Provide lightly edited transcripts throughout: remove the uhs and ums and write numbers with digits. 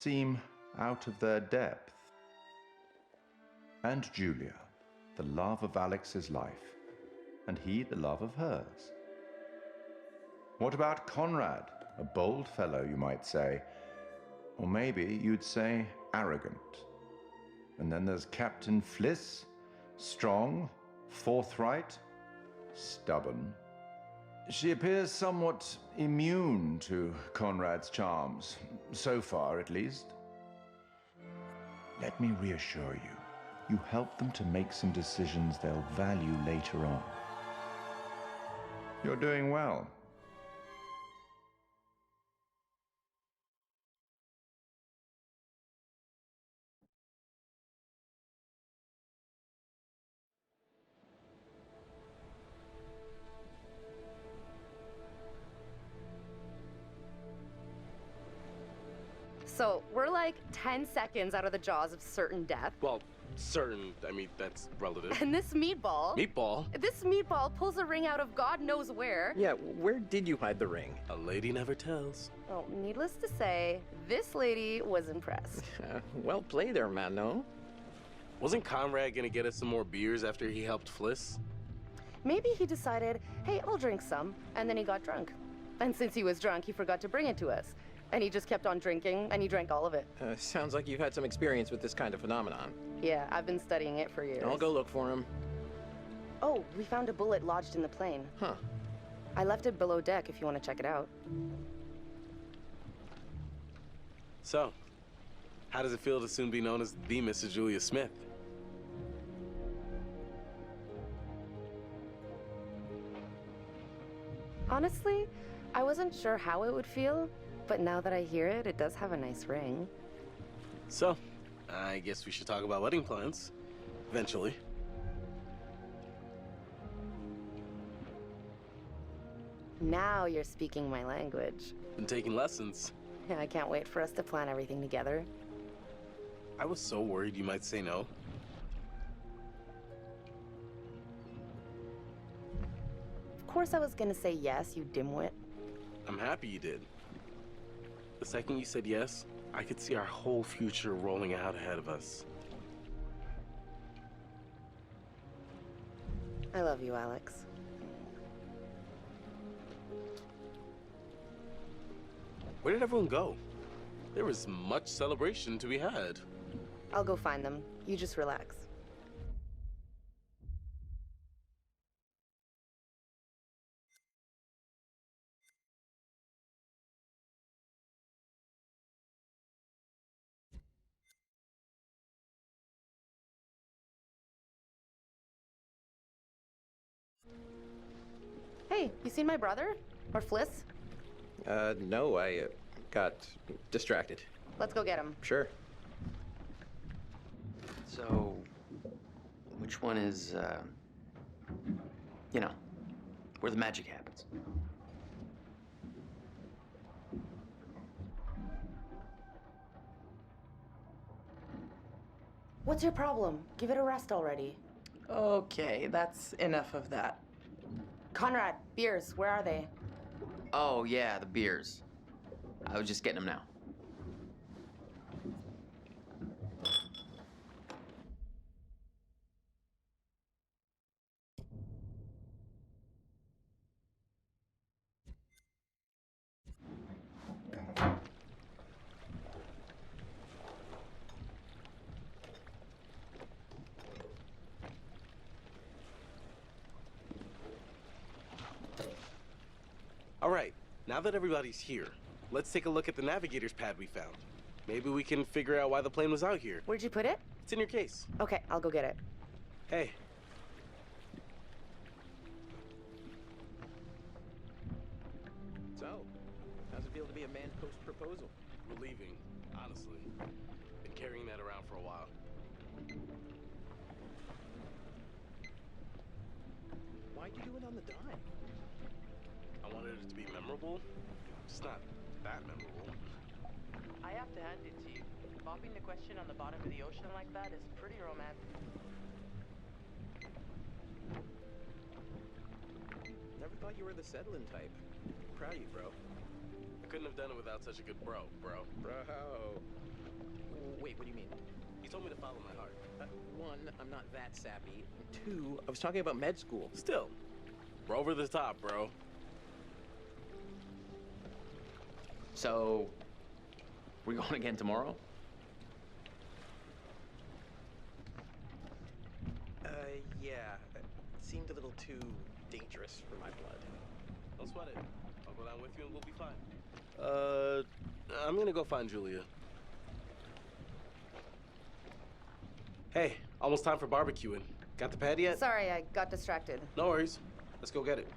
seem out of their depth. And Julia, the love of Alex's life, and he the love of hers. What about Conrad, a bold fellow, you might say, or maybe you'd say arrogant. And then there's Captain Fliss, strong, forthright, stubborn. She appears somewhat immune to Conrad's charms, so far at least. Let me reassure you, you help them to make some decisions they'll value later on. You're doing well. So, we're like 10 seconds out of the jaws of certain death. Well, certain, I mean, that's relative. And this meatball... Meatball? This meatball pulls a ring out of God knows where. Yeah, where did you hide the ring? A lady never tells. Well, needless to say, this lady was impressed. Well played there, Mano. Wasn't Conrad gonna get us some more beers after he helped Fliss? Maybe he decided, hey, I'll drink some, and then he got drunk. And since he was drunk, he forgot to bring it to us. And he just kept on drinking, and he drank all of it. Sounds like you've had some experience with this kind of phenomenon. Yeah, I've been studying it for years. I'll go look for him. Oh, we found a bullet lodged in the plane. Huh. I left it below deck if you want to check it out. So, how does it feel to soon be known as the Mrs. Julia Smith? Honestly, I wasn't sure how it would feel, but now that I hear it, it does have a nice ring. So, I guess we should talk about wedding plans. Eventually. Now you're speaking my language. Been taking lessons. Yeah, I can't wait for us to plan everything together. I was so worried you might say no. Of course I was gonna say yes, you dimwit. I'm happy you did. The second you said yes, I could see our whole future rolling out ahead of us. I love you, Alex. Where did everyone go? There was much celebration to be had. I'll go find them. You just relax. Hey, you seen my brother? Or Fliss? No, I got distracted. Let's go get him. Sure. So, which one is, you know, where the magic happens? What's your problem? Give it a rest already. Okay, that's enough of that. Conrad, beers, where are they? Oh, yeah, the beers. I was just getting them now. All right, now that everybody's here, let's take a look at the navigator's pad we found. Maybe we can figure out why the plane was out here. Where'd you put it? It's in your case. Okay, I'll go get it. Hey. So, how's it feel to be a man post-proposal? Relieving, honestly. Been carrying that around for a while. Why'd you do it on the dive? I wanted it to be memorable, just not that memorable. I have to hand it to you. Popping the question on the bottom of the ocean like that is pretty romantic. Never thought you were the settling type. Proud of you, bro. couldn't have done it without such a good bro. Bro. Wait, what do you mean? He told me to follow my heart. One, I'm not that sappy. Two, I was talking about med school. Still, we're over the top, bro. So, we're going again tomorrow? Yeah. It seemed a little too dangerous for my blood. Don't sweat it. I'll go down with you and we'll be fine. I'm gonna go find Julia. Hey, almost time for barbecuing. Got the pad yet? Sorry, I got distracted. No worries. Let's go get it.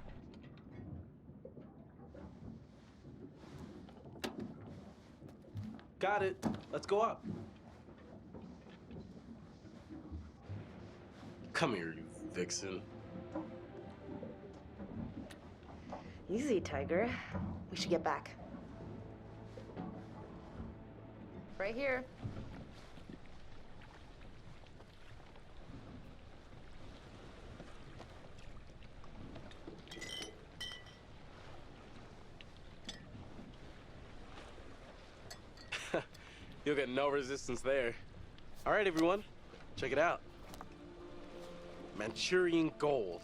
Got it. Let's go up. Come here, you vixen. Easy, Tiger. We should get back. Right here. You'll get no resistance there. All right, everyone. Check it out. Manchurian gold.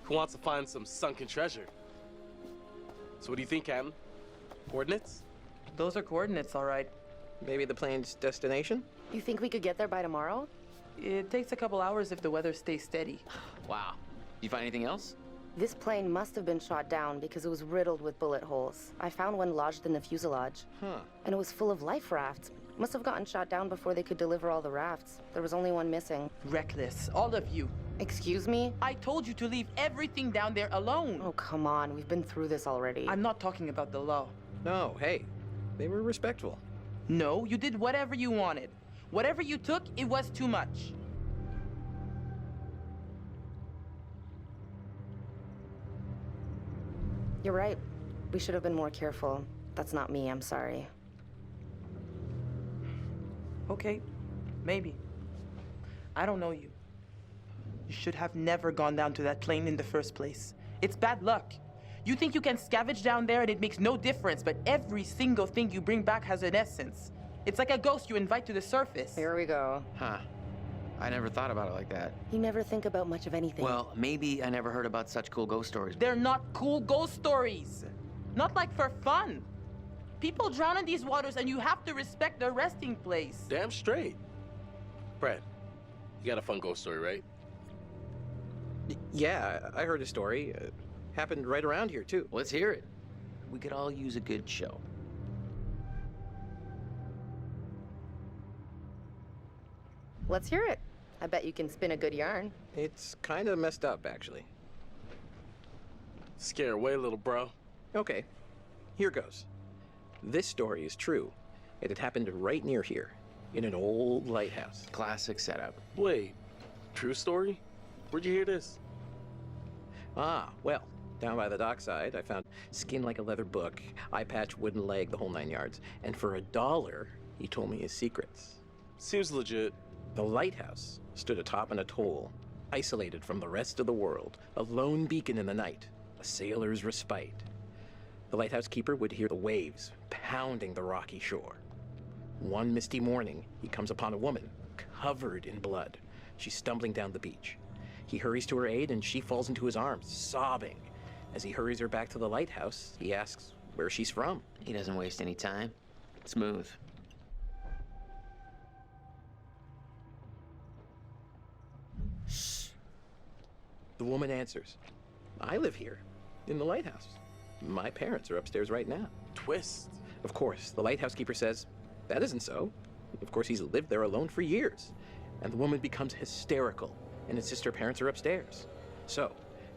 Who wants to find some sunken treasure? So what do you think, Captain? Coordinates? Those are coordinates, all right. Maybe the plane's destination? You think we could get there by tomorrow? It takes a couple hours if the weather stays steady. Wow. You find anything else? This plane must have been shot down because it was riddled with bullet holes. I found one lodged in the fuselage. Huh. And it was full of life rafts. Must have gotten shot down before they could deliver all the rafts. There was only one missing. Reckless, all of you. Excuse me? I told you to leave everything down there alone. Oh, come on. We've been through this already. I'm not talking about the law. No, hey. They were respectful. No, you did whatever you wanted. Whatever you took, it was too much. You're right. We should have been more careful. That's not me, I'm sorry. Okay, maybe. I don't know you. You should have never gone down to that plane in the first place. It's bad luck. You think you can scavenge down there and it makes no difference, but every single thing you bring back has an essence. It's like a ghost you invite to the surface. Here we go. Huh. I never thought about it like that. You never think about much of anything. Well, maybe I never heard about such cool ghost stories. They're not cool ghost stories. Not like for fun. People drown in these waters and you have to respect their resting place. Damn straight. Brad, you got a fun ghost story, right? Yeah, I heard a story. Happened right around here, too. Let's hear it. We could all use a good show. Let's hear it. I bet you can spin a good yarn. It's kind of messed up, actually. Scare away, little bro. Okay, here goes. This story is true. It had happened right near here, in an old lighthouse. Classic setup. Wait, true story? Where'd you hear this? Ah, well, down by the dockside, I found skin like a leather book, eye patch, wooden leg, the whole 9 yards. And for $1, he told me his secrets. Seems legit. The lighthouse stood atop an atoll, isolated from the rest of the world, a lone beacon in the night, a sailor's respite. The lighthouse keeper would hear the waves pounding the rocky shore. One misty morning, he comes upon a woman covered in blood. She's stumbling down the beach. He hurries to her aid and she falls into his arms, sobbing. As he hurries her back to the lighthouse, he asks where she's from. He doesn't waste any time. Smooth. Shh. The woman answers, I live here, in the lighthouse. My parents are upstairs right now. Twist. Of course, the lighthouse keeper says, that isn't so. Of course, he's lived there alone for years. And the woman becomes hysterical and insists her parents are upstairs. So,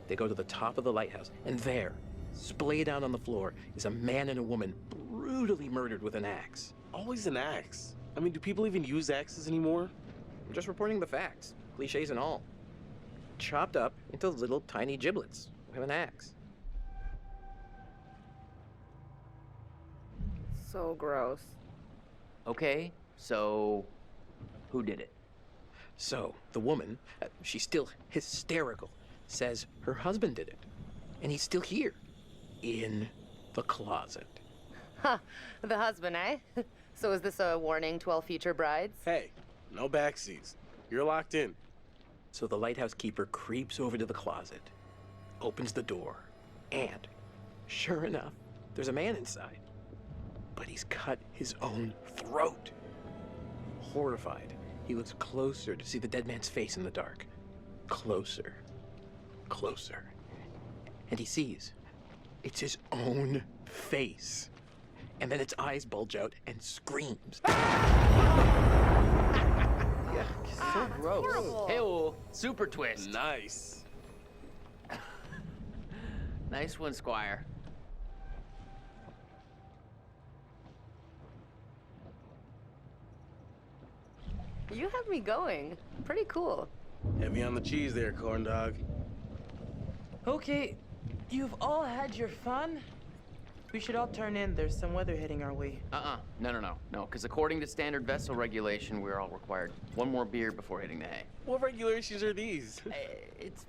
they go to the top of the lighthouse, and there, splayed out on the floor, is a man and a woman brutally murdered with an axe. Always an axe. I mean, do people even use axes anymore? I'm just reporting the facts, cliches and all. Chopped up into little tiny giblets with an axe. So gross. Okay, so who did it? So, the woman, she's still hysterical, says her husband did it. And he's still here, in the closet. Huh, the husband, eh? So is this a warning to all future brides? Hey, no backseats. You're locked in. So the lighthouse keeper creeps over to the closet, opens the door, and sure enough, there's a man inside. But he's cut his own throat. Horrified, he looks closer to see the dead man's face in the dark. Closer, closer. And he sees it's his own face. And then its eyes bulge out and screams. So gross. horrible. Hey-oh, super twist. Nice. Nice one, Squire. You have me going. Pretty cool. Heavy on the cheese there, corn dog. Okay, you've all had your fun. We should all turn in. There's some weather heading our way. No, because according to standard vessel regulation, we're all required one more beer before hitting the hay. What regulations are these? It's...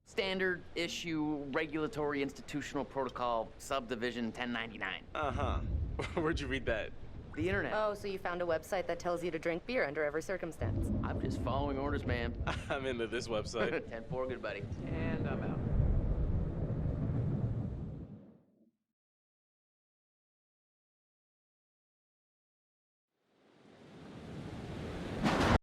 Standard issue regulatory institutional protocol subdivision 1099. Uh-huh. Where'd you read that? The internet. Oh, so you found a website that tells you to drink beer under every circumstance. I'm just following orders, ma'am. I'm into this website. 10-4, good buddy. And I'm